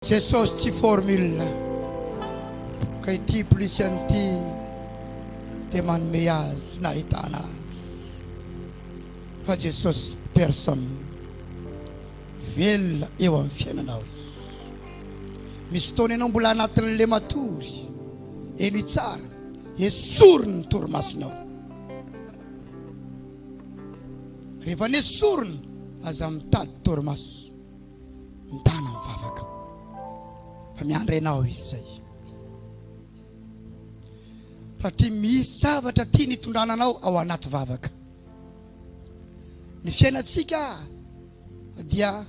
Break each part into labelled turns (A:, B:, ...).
A: Jesosy tsy formule ka ity polisiany ity dia manome azy nahitana azy fa Jesosy personne velona eo amin'ny fiainanao izy. Misy fotoana ianao mbola anatin'le matory eny tsara esorony ny torimasonao, rehefa nesorony aza mitady torimaso mitana mivavaka fa miandry ianao izy zay satria misy zavatra tiany hitondrananao ao anaty vavaka. Ny fiainantsika dia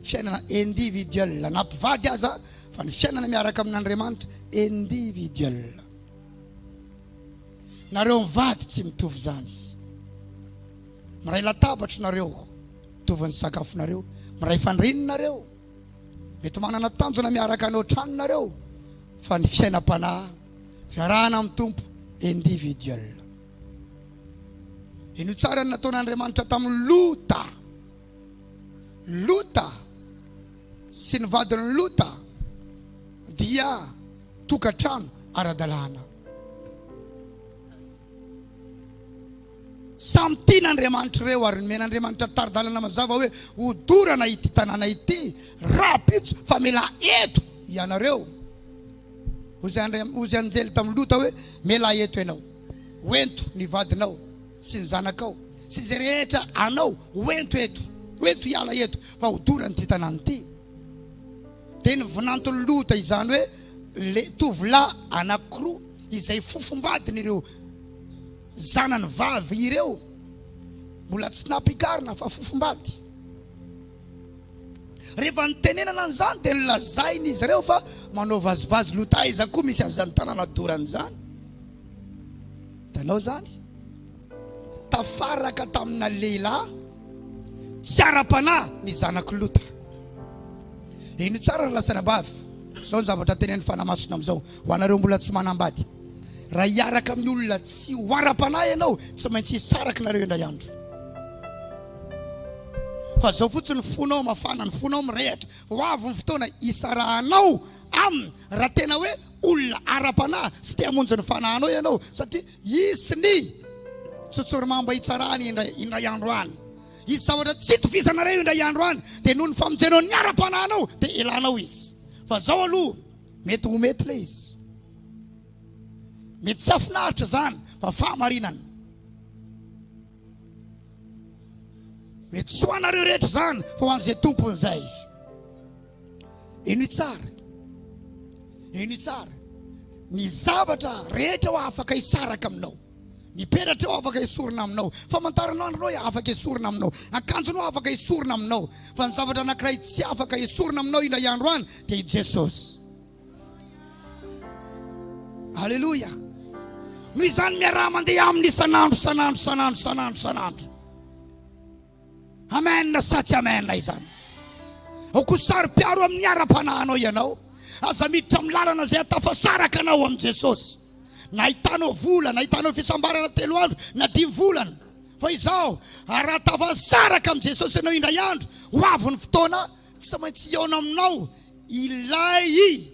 A: fiainana individuel, na mpivady aza fa ny fiainana miaraka amin'Andriamanitra individuel. Nareo mivady tsy mitovy zany. Miray latabatra nareo mitovy ny sakafonareo, miray fandrininareo mety manana tanjona miaraka anao tranonareo, fa ny fiainam-panahy fiarahana amin'ny tompo individuel. Ino tsara ny nataon'Andriamanitra tamin'ny Lota sy ny vadiny Lota dia tokantrano ara-dalàna. Samy tian'Andriamanitra ireo ary men'Andriamanitra tari-dalàna mazava hoe hodorana ity tanàna ity, rapitso fa mila eto ianareo. Ozy anjely tamin'ny Lota hoe mela eto ianao, hoento ny vadinao sy ny zanakao sy zay rehetra anao hoento eto, hoento hiala eto fa hodorana ity tanàna ity. Dia nivinantony Lota izany hoe le tovolahy anankiroa izay fofombadiny ireo zanany vavy ireo, mbola tsy napikarina fa fofombady. Rehefa nitenenana an'izany dia nilazainy izy ireo fa manao vazivazy Lota iza koa misy an'izany tanàna dorany zany. Tanao zany tafaraka tamina lehilahy tsy ara-panahy ny zanaky Lota. Ino tsara lasana bavy, zao ny zavatra tenen'ny fanamasina amizao ho anareo mbola tsy manambady. Raha hiaraka amin'ny olona tsy ho ara-panahy ianao, tsy maintsy hisaraky nareo indray andro. Fa zao fotsiny fonao mafana, ny fonao mirehatra, ho avy ny fotoana hisarahanao aminy raha tena hoe olona ara-panahy sy te hamonjy ny fanahinao ianao, satria isy ny tsotsorimamba hitsarahany indray andro any. Izy zavatra tsy tovizanareo indray andro any, dia noho ny famonjenao ny ara-panahinao dia elanao izy. Fa zao aloha mety ho mety le izy, mety tsy afinahitra zany fa fahamarinana. Mety soanareo rehetra zany fa ho an'izay tompony zay. Ino tsara, ino tsara, ny zavatra rehetra ho afaka hisaraka aminao, ny peratra ho afaka hisorona aminao, famantaranao andronao afaka hisorona aminao, akanjonao afaka hisorona aminao, fa ny zavatra anankiray tsy afaka hisorona aminao indray andro any dia i Jesosy. Halleluja. Noho izany miaraha mandeha amin'ny sanandro. Amen sa tsy amen izany. Ao koa sary-piaro amin'ny ara-panahinao ianao, aza miditra amin'ny lalana zay atafasaraka anao amin'ny Jesosy. Nahitanao vola, nahitanao fisambarana 3 andro na 5 volana, fa izao raha tafasaraka amin'ny Jesosy ianao indray andro, ho avy ny fotoana tsy maintsy hiaona aminao ilay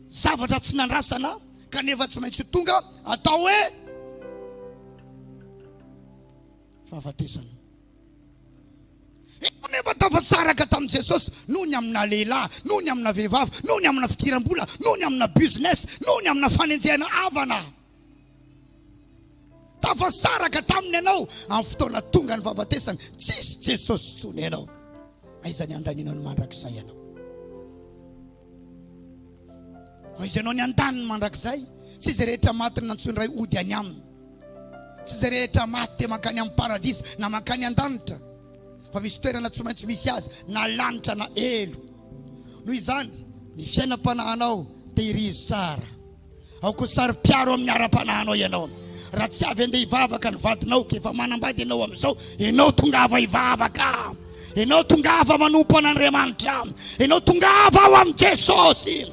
A: zavatra tsy nandrasana, kanefa tsy maintsy tonga atao hoe fahafatesana. Nefa tafasaraka tamin'i Jesosy noho ny amina lehilahy, noho ny amina vehivavy, noho ny amina fikiram-bola, noho ny amina business, noho ny amina fanenjehana havana. Tafasaraka taminy ianao amin'ny fotoana tonga ny fahafatesana, tsisy Jesosy tsony ianao. Aiza ny andaninao ny mandrakizay ianao? Izy ianao ny andaniny mandrakizay, tsy izay rehetra maty ny nantsony ray ody any aminy, tsy izay rehetra maty dia mankany amin'ny paradisa na mankany an-danitra, fa misy toerana tsy maintsy misy azy na lanitra na elo. Noho izany ny fiainam-panahinao tehirizo tsara. Ao koa sary-piaro amin'ny ara-panahinao ianao. Raha tsy avy andeha hivavaka ny vadinao ka efa manambady ianao amin'izao, ianao tongava hivavaka, ianao tongava manompo an'Andriamanitra, ianao tongava ao amin'ny Jesosy.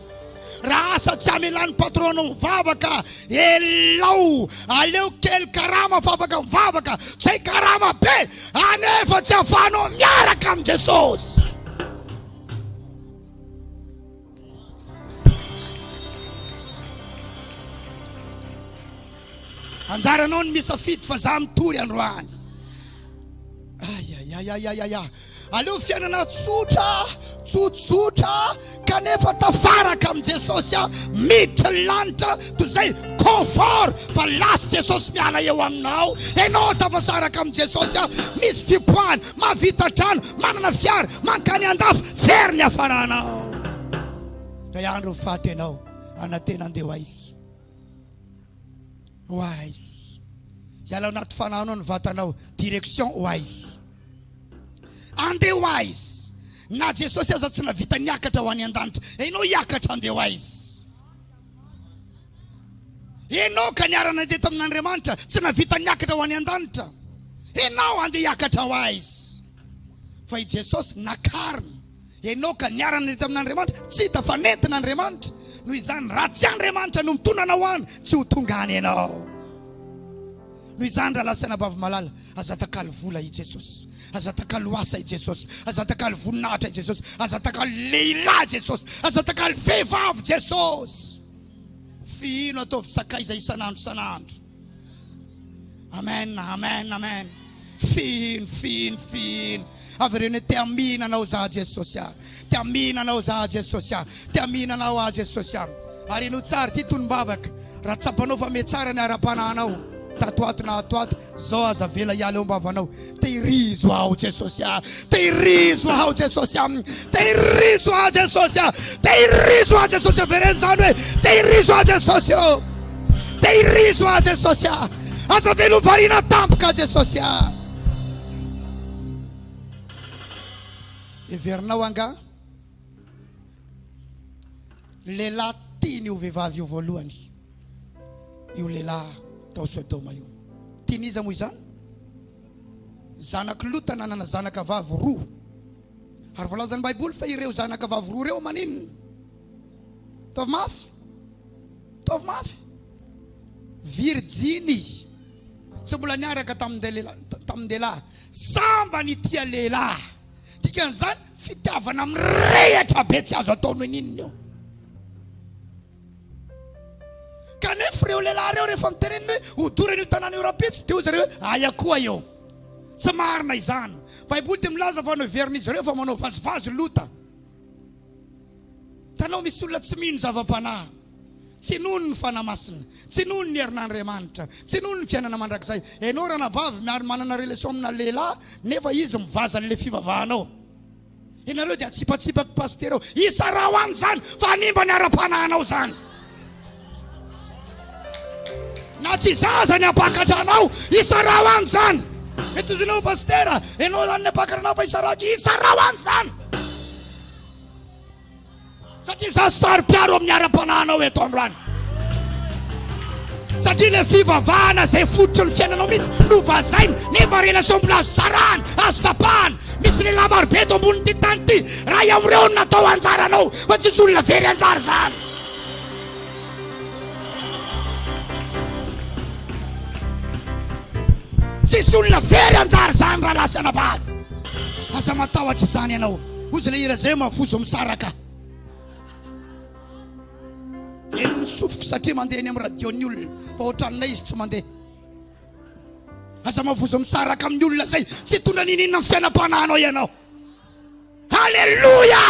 A: Raha asa tsy amelan'ny patronao mivavaka, elao aleo kely karama favaka mivavaka, tsy hay karama be anefa tsy afahanao miaraka amin'ny Jesosy. Anjaranao ny misafidy fa za mitory androany. Aleo fiainana tsotsotra kanefa tafaraka am Jesosy miditra lanitra toy zay confort fa lasy Jesosy miala eo aminao. Enao tafasaraka am Jesosy misy fipoahana, mavita trano, manana fiara, mankany andafy, very ny afaranao. Ray andro fatenao anatena andeha hoaizy. Hoaizy. Iala anaty fananao ny vatanao, direction hoaizy. Andeha hoaizy. Na Jesosy aza tsy navita niakatra ho any an-danitra, enao hiakatra andeha hoaizy. Enao ka niarana andeha tamin'Andriamanitra tsy navita niakatra ho any an-danitra, enao andeha hiakatra hoaizy. Fa i Jesosy nakarina. Enao ka niarana andeha tamin'Andriamanitra tsy hita fa nentin'Andriamanitra. Noho izany raha tsy Andriamanitra no mitondra anao any, tsy ho tonga any enao. Noho izany raha lasana bavy malala, aza takalo vola i Jesosy, aza takalo asa i Jesosy, aza takalo voninahitra i Jesosy, aza takalo lehilahy Jesosy, aza takalo vehivavy Jesosy. Fino ataovy sakaiza isanandro. Amen, amen, amen. Fino. Avy reny te aminanao za Jesosy. Te aminanao za Jesosy. Te aminanao a Jesosy. Ary no tsara ty tonombavaka. Raha tsapanao fa me tsara ny ara-pananao. Tatoato na atoato, zao aza vela iala eo mbavanao. Tehirizo ao Jesosy. Tehirizo ao Jesosy. Tehirizo ao Jesosy. Tehirizo ao Jesosy. Vereny zany hoe tehirizo ao Jesosy. Tehirizo ao Jesosy. Aza velo varina tampoka Jesosy. Everinao anga lehilahy tiany io vehivavy io voalohany. Io lehilahy tao Sodoma io. Tianiza moa izany? Zanaka Lota nanana zanaka vavy roa. Ary voalazany Baiboly fa ireo zanaka vavy roa reo maninona? Tovy mafy. Virginy. Tsy mbola niaraka tamin-dehilahy. Samba ny tia lehilahy. Dikan'izany fitiavana mirehatra be tsy azo atao noho ninona eo. Kanefa reo lehilahy reo rehefa mitenenina hoe hodorany io tanàna Europea tsy dia zareo hoe aia koa eo. Tsy marina izany. Baiboly dia milaza fa no heverin'izy ireo fa manao vazivazy Lota. Tanao misy olona tsy mino zava-panahy. Tsy nono ny fanamasina, tsy nono ny herin'Andriamanitra, tsy nono ny fiainana mandrakizay. Enao raha nabavy miary manana relation amina lehilahy nefa izy mivaza an'ilay fivavahanao. Ianareo dia atsipatsipaky pasterao. Isa raha ho any zany fa hanimba ny ara-panahinao zany. Na tsy zaza ny apakatranao, isa raha ho any zany. Mety izy nao pastera, enao zany ny apakatranao fa isa raha ho any zany. Satria za sary-piaro amin'ny ara-panahinao eto androany. Satria le fivavahana zay fototry ny fiainanao mihitsy no vazainy, nefa relation mbola azo sarahana, azo tapahana. Misy lehilahy marobe eto ambonin'ity tany ity, raha amreo no natao anjaranao fa tsisy olona very anjara zany. Tsisy olona very anjara zany raha lasana bavy. Aza matahotra izany ianao. Ozy le hira zay mafozo misaraka. Eny misofoko satria mandeha eny amin'ny radio-ny olona fa ohatran'ilay izy tsy mandeha. Aza mavozo misaraka amin'ny olona zay tsy tondra ninina ny fiainam-panahinao ianao. Halleluja!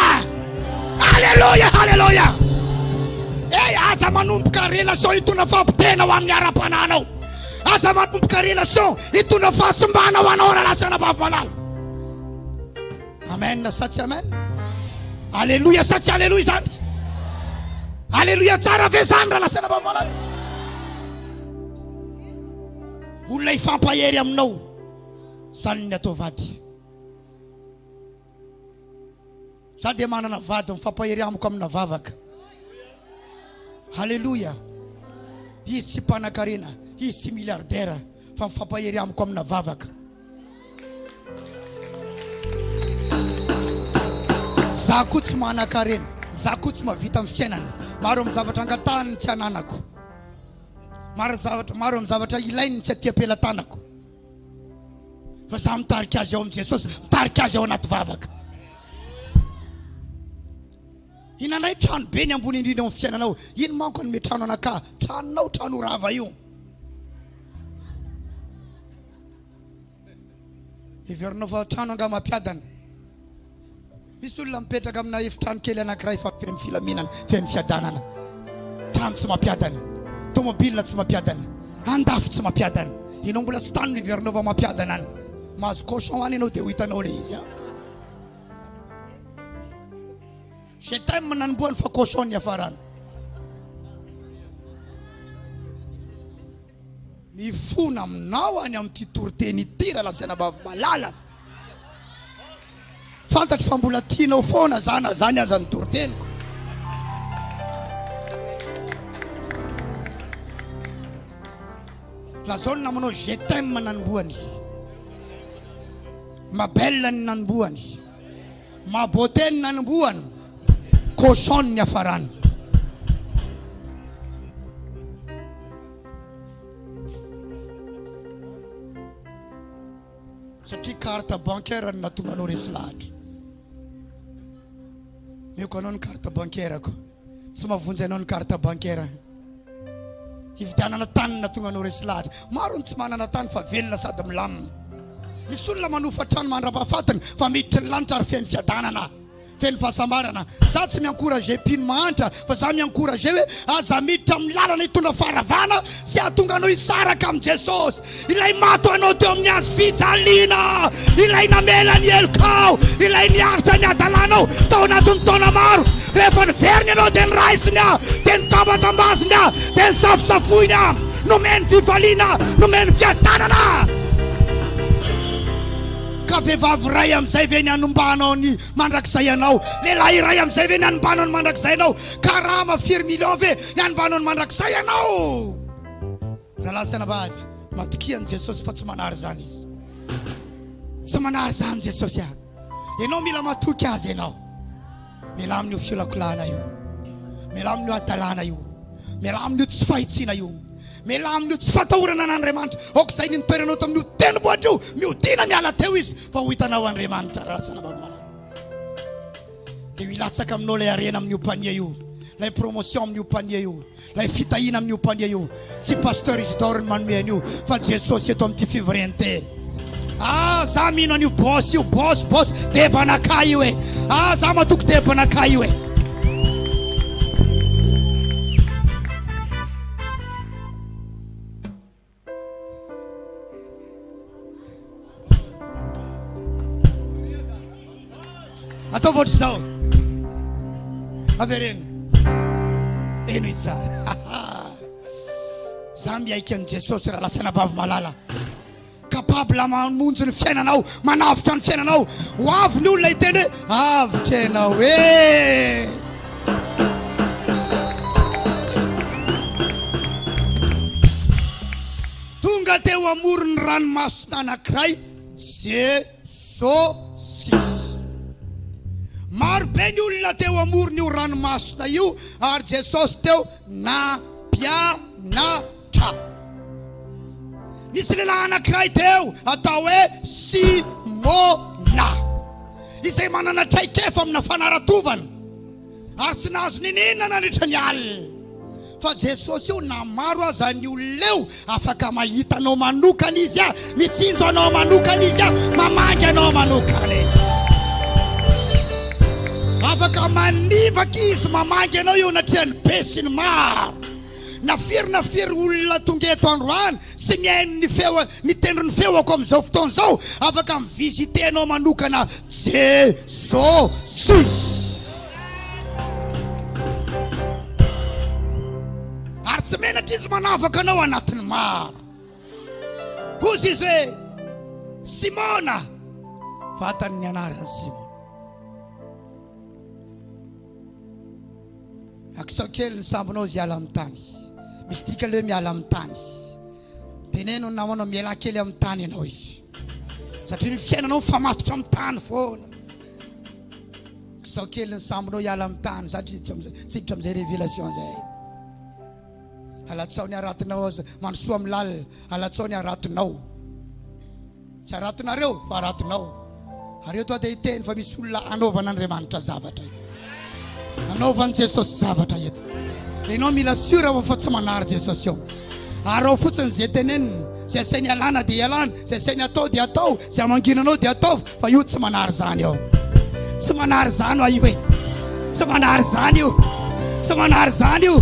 A: Halleluja! Halleluja! Aza manomboka relation hitondra fampitena ho amin'ny ara-panahinao. Aza manomboka relation hitondra fahasimbana ho anao raha lasana bavy malala. Amen sa tsy amen? Halleluja sa tsy halleluja zany? Halleluja tsara ve zany raha lasana bavy malala? Olona hifampahery aminao zany ny atao vady. Za dia manana vady mifampahery amiko amina vavaka. Halleluja. Izy tsy mpanan-karena, izy tsy miliardera fa mifampahery amiko amina vavaka. Za koa tsy manan-karena, za koa tsy mavita amin'ny fiainana. Maro amin'ny zavatra angatahany tsy ananako. Maro amin'ny zavatra ilainy tsy atia-pelantanako. Fa za mitarika azy ao amin'ny Jesosy, mitarika azy ao anaty vavaka. Inanay trano be ny ambony indrindra amin'ny fiainanao. Ino manko ny metrano anaka? Tranonao, trano rava io. Ivernao fa trano anga mampiadana. Misy olona mipetraka amina efitrano kely anankiray fa feno filaminana, feno fiadanana. Trano tsy mampiadana, tomobile tsy mampiadana, andafy tsy mampiadana. Ianao mbola tsy tany ivernao fa mampiadana any. Mahazo cochon any ianao dia ho hitanao le izy. Je t'aime nanomboany fa cochon ny afarany. Mifona aminao any amin'ity toroteny ity raha lasaina malala. Fantatro fa mbola tianao foana zana zany aza ny toroteniko. La zao namanao je t'aime nanomboany. Ma belle ny nanomboany. Ma beauté ny nanomboany. Cochon ny afarany. Satria carte bancaire ny natonga anao resy lahatra. Meko anao ny carte bancaire ko. Tsy mavonjy anao ny carte bancaire. Hividianana tany natonga anao resy lahatra. Maro ny tsy manana tany fa velona sady milamina. Misy olona manofa trano mandrapahafatana fa miditra ny lanitra ary feno fiadanana, feno fahasambarana. Za tsy miencourage pino mahantra fa za miencourage hoe aza miditra amin'ny lalana hitondra faharavana sy ahatonga anao hisaraka amin'ny Jesosy. Ilay mato anao teo amin'ny hazo fijaliana, ilay namela ny elokao, ilay niaritra ny adalanao tao anatin'ny taona maro. Rehefa niveriny anao dia ny raisiny dia ny tambatambaziny dia ny safosafoiny nomeny fifaliana, nomeny fiadanana. Ka vehivavy ray amin'izay ve ny anombanao ny mandrakizay anao, lehilahy ray amin'izay ve ny anombanao ny mandrakizay anao, karama firy million ve ny anombanao ny mandrakizay anao. Raha lasana vavy matokian'i Jesosy fa tsy manary zany izy. Tsy manary zany Jesosy. Ianao mila matoky azy ianao. Mila amin'io fiolakolana io, mila amin'io adalana io, mila amin'io tsy fahitsiana io, mila amin'io tsy fatahorana n'Andriamanitra. Okizay ny nitoeranao tamin'io teniboatra io, miodina miala teo izy fa ho hitanao Andriamanitra. Rasana bavamala dia hilatsaka aminao lay arena amin'io pania io, lay promotion amin'io pania io, lay fitahina amin'io pania io. Tsy pasteur Isidore ny manome an'io fa Jesosy eto amin'ity fivorente. Za mino an'io boss io, boss debanakay io e. Za matoky debanakay io e. Atao voatra zao averena eno itsara. Za miaiky an'i Jesosy raha lasana bavy malala, capable mamonjy ny fiainanao, manavitra ny fiainanao. Ho avy ny olona hiteny hoe avitra ianao e. Tonga teo amoron'ny ranomasina anankiray Jesosy. Maro be ny olona teo amorony io ranomasina io ary Jesosy teo nampianatra. Nisy lehilahy anankiray teo atao hoe Simona, izay manana traikefa amina fanaratovana ary tsy nahazo ninina nandritra ny alina. Fa Jesosy io na maro aza ny olona eo afaka mahita anao manokana izy mitsinjo anao manokana izy mamangy anao manokana izy. Afaka manivaka izy mamangy anao io natriany be sy ny maro. Na firy olona tonga eto androany sy mihaino ny feo, mitendry ny feoko amin'izao fotoana izao, afaka mivisite anao manokana Jesosy. Ary tsy menatra izy manavaka anao anatin'ny maro. Hozy izy hoe Simona, fatany ny anarany Simona. Akisao kely ny sambonao izy hiala amin'ny tany. Misy tika le miala amin'ny tany. Teneno ny namanao miala kely amin'ny tany ianao izy. Satria ny fiainanao famatotra amin'ny tany foana. Akisao kely ny sambonao hiala amin'ny tany satria tsika amin'izay révélation zay. Alatsao ny aratinao manosoa amin'ny lalina, alatsao ny aratinao. Tsy aratinareo fa aratinao. Ary eo toa dia hiteny fa misy olona anaovan'Andriamanitra zavatra. Anaovan'i Jesosy zavatra eto. Ianao mila sura fa tsy manary Jesosy eo. Ary ao fotsiny izay teneniny Zay asainy alana dia alana, zay asainy atao dia atao, zay amanginanao dia atao, fa io tsy manary zany ao. Tsy manary zany ao io e. Tsy manary zany io. Tsy manary zany io.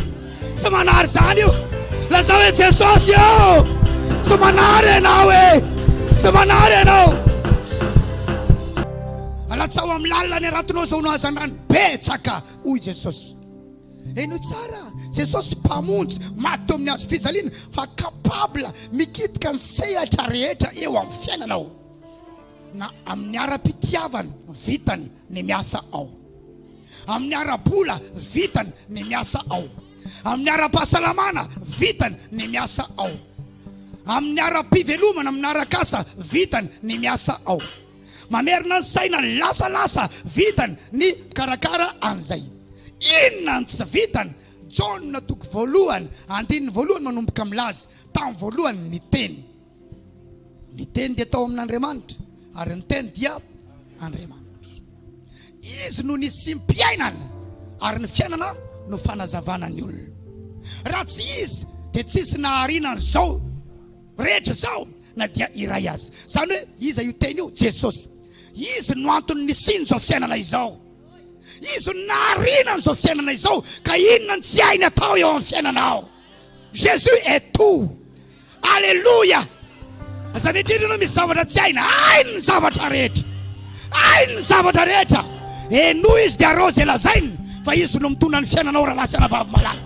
A: Tsy manary zany io. Lazao hoe Jesosy io. Tsy manary ianao e. Tsy manary ianao. Alatsao amin'ny lalina ny aratinao zao no azandrano betsaka hoy Jesosy. Eno tsara, Jesosy mpamonjy maty amin'ny hazo fijaliana fa capable mikitika ny sehatra rehetra eo amin'ny fiainanao. Na amin'ny ara-pitiavana vitany ny miasa ao. Amin'ny ara-bola vitany ny miasa ao. Amin'ny ara-pahasalamana vitany ny miasa ao. Amin'ny ara-pivelomana, amin'ny ara-kasa vitany ny miasa ao. Mamerina ny saina lasalasa vitany ny karakara an'izay. Inona ny tsy vitany? John toko voalohany andininy voalohany manomboka milaza tamin'ny voalohany ny teny. Ny teny dia tao amin'Andriamanitra ary ny teny dia Andriamanitra. Izy no nisy mpiainana ary ny fiainana no fanazavana ny olona. Raha tsy izy dia tsisy naharinana zao rehetra zao na dia iray azy. Zany hoe iza io teny io? Jesosy. Izy no antony nisiny zao fiainana izao. Izy no naharinana zao fiainana izao. Ka inona ny tsy hainy atao eo amin'ny fiainanao? Jésus est tout. Alléluia. Aza medrina ianao misy zavatra tsy haina. Hainy ny zavatra rehetra. Hainy ny zavatra rehetra. Eno izy dia arôzy lazainy fa izy no mitondra ny fiainanao raha lasa vavy malala.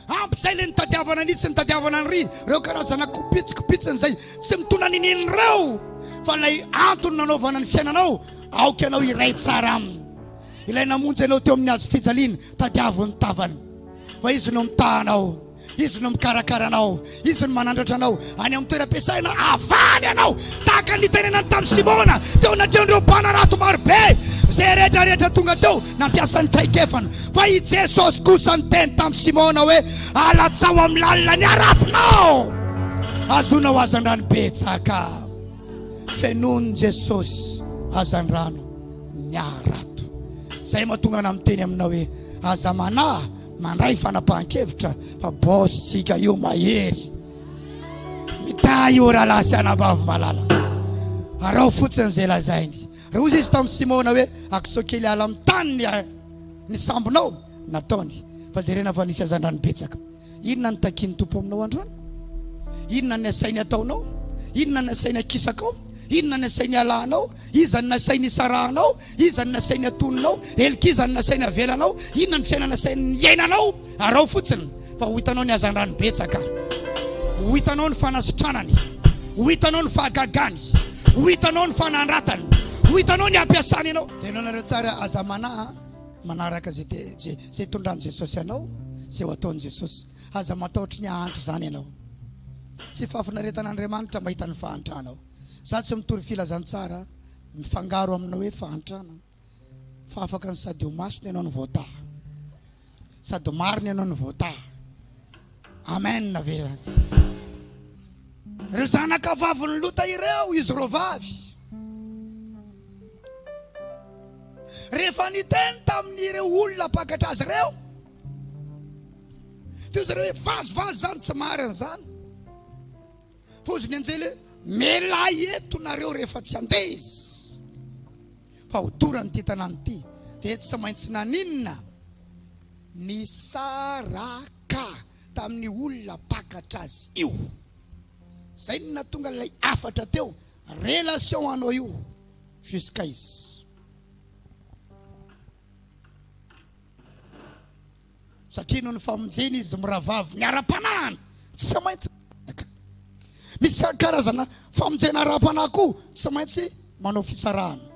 A: Ampizay le nitadiavana nitsy nitadiavana ny ry reo karazana kopitsikopitsiny zay tsy mitondra nininy reo fa lay antony nanaovana ny fiainanao aoka ianao iray tsara aminy. Ilay namonjy ianao teo amin'ny hazo fijaliana tadiavony tavany fa izy no mitahanao, izy no mikarakara anao, izy no manandratra anao any amin'ny toeram-piasana avany anao tahaka ny tenenany tamin'ny Simona teo natreon'ireo mpanarato maro be zay rehetrarehetra tonga teo nampiasa ny traikefana fa i Jesosy kosa ny teny tamin'ny Simona hoe alatsao amin'ny lalina ny aratinao azonao azandrano betsaka fenony Jesosy azandrano ny arato. Zay mahatonga na miteny aminao hoe aza manahy mandray fanapahan-kevitra fa bositsika io mahery mita io raha lasy anabavy malala arao fotsiny zay lazainy. Raha ozy izy tamin'ny Simona hoe akisao kely ala amin'ny tany ny sambonao nataony fa jerena fa nisy azandrano betsaka. Inona ny takiany tompo aminao androany? Inona ny asainy ataonao? Inona ny asainy akisakao? Inona ny asainy alanao? Iza ny nasainy isarahanao? Iza ny nasainy atoninao? Elikiza ny nasainy avelanao? Inona ny fiainana nasainy iainanao? Arao fotsiny fa ho hitanao ny azandrano betsaka, ho hitanao ny fanasitranany, ho hitanao ny fahagagany, ho hitanao ny fanandratany, ho hitanao ny ampiasany ianao. Tenao nareo tsara aza manaraka zay tondrany Jesosy anao, zay ho ataony Jesosy. Aza mataotry ny ahantry zany ianao. Tsy fahafinaretan'Andriamanitra mahita ny fahantranao. Za tsy mitory filazany tsara mifangaro aminao hoe fahantrana fa afaka ny sady ho masina ianao ny voata sady marina ianao ny voata. Amen ve? Reo zanaka vavy ny lota ireo izy ro vavy rehefa niteny tamin'ireo olona pakatra azy reo teo zareo hoe vazivazy zany tsy marina zany poziny anjely mela eto nareo rehefa tsy andeha izy fa hodorany ty tanàny ty dia tsy maintsy naninona ny saraka tamin'ny olona pakatra azy io. Zay ny natonga ilay afatra teo relation anao io jusqu'à izy. Satria noho ny famonjeny izy miravavy ny ara-panahiny tsy maintsy misy karazana famonjena ara-panahy koa tsy maintsy manao fisarahana.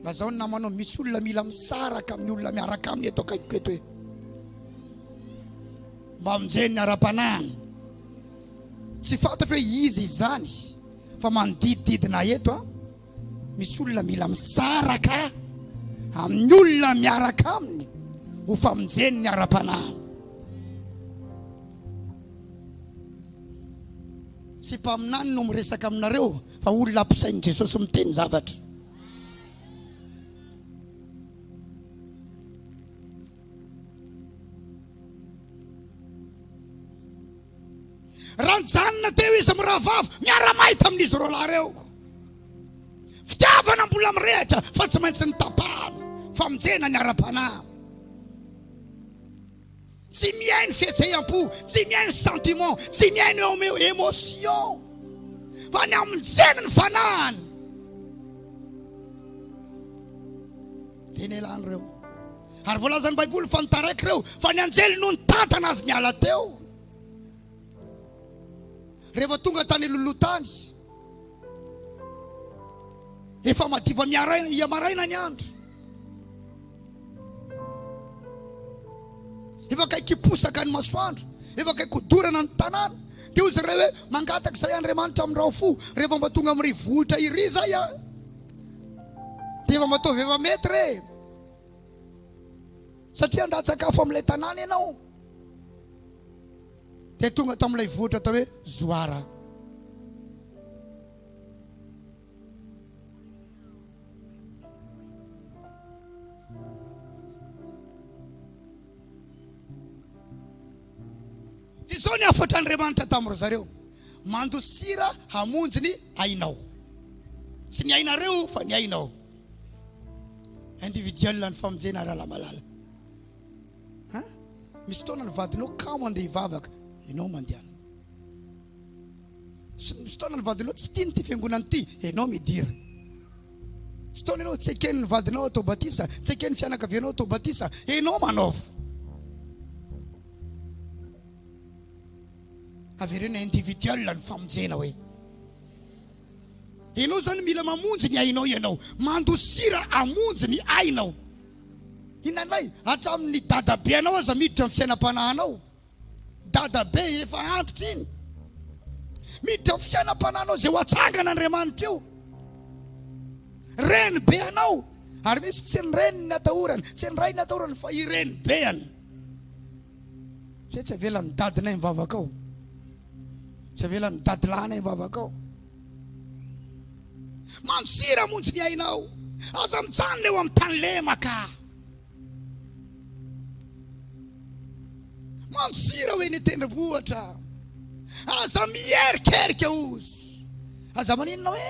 A: Lazao ny namanao misy olona mila misaraka amin'ny olona miaraka aminy eto akaikiko eto hoe mba hamonjeny ny ara-panahiny. Tsy fantatra hoe izy izany fa manodidididina eto misy olona mila misaraka amin'ny olona miaraka aminy ho famonjeny ny ara-panahiny. Tsy mpaminany no miresaka aminareo fa olona ampisainy Jesosy miteny zavatra. Ranjanona teo izy amin'ny rahavavy miara-may tamin'izy roa lahy reo. Fitiavana mbola mirehatra fa tsy maintsy ny tapahana, famonjena ny ara-panahy. Tsy mihaino fihetseham-po, tsy mihaino sentiment, tsy mihaino émotion, fa ny amonjena ny fanahany. Teny elany reo. Ary voalazan'ny Baiboly fa nitaraiky reo fa ny anjely no nitantana azy niala teo. Rehefa tonga tany lolotany, efa madiva maraina ny andro, efa kaiky hiposaka ny masoandro, efa kaiky hodorana ny tanàna. Dia ozy reo hoe mangataka izay Andriamanitra amin'ny rao-fo. Rehefa mba tonga amin'ny rivohitra iry zay dia efa mataovy efa mety re, satria andatsakafo amin'ilay tanàna ianao. Dia tonga tamin'ilay vohitra atao hoe Zoara. Izao ny afatra Andriamanitra tamin'ireo zareo, mandosira hamonjy ny ainao. Tsy ny ainareo fa ny ainao. Individuel ny famonjena ara-lamalala. Misy fotoana ny vadinao kamo andeha hivavaka, ianao mandehana. Misy fotoana ny vadinao tsy tiany ty fiangonana ty, ianao midira. Misy fotoana ianao tsy ekeny ny vadinao atao batisa, tsy ekeny ny fianakavianao atao batisa, ianao manaova. Averena individuel ny famonjena hoe. Ianao zany mila mamonjy ny ainao ianao, mandosira amonjy ny ainao. Inanay hatramin'ny dadabe anao aza miditra amin'ny fiainam-panahanao. Dadabe efa antitra iny, miditra amin'ny fiainam-panahanao zay ho atsangana Andriamanitra eo. Reny be anao, ary misy tsy ny reny ny atahorany, tsy ny ray ny atahorany, fa ireny beany. Tsy avelan'ny dadinay mivavaka ao, tsy avelan'ny dadilahynay mivavaka ao. Mandosira monjy ny ainao, aza mijanona eo amin'ny tany lemaka. Mandosira hoe ny tendrombohitra, aza mierikeerika ozy. Aza maninona hoe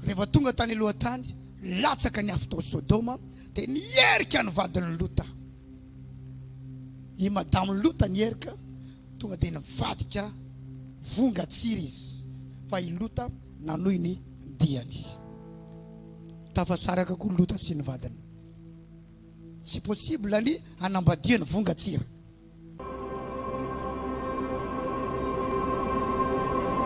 A: rehefa tonga tany alohan-tany, latsaka ny afo tao Sodoma, dia nierika ny vadin'ny Lota. I madamo Lota nierika, tonga dia nivadika vongatsiry izy, fa i Lota nanohy ny diany. Tafasaraka koa Lota sy ny vadiny. Tsy possible ny anambadiany vongatsiry.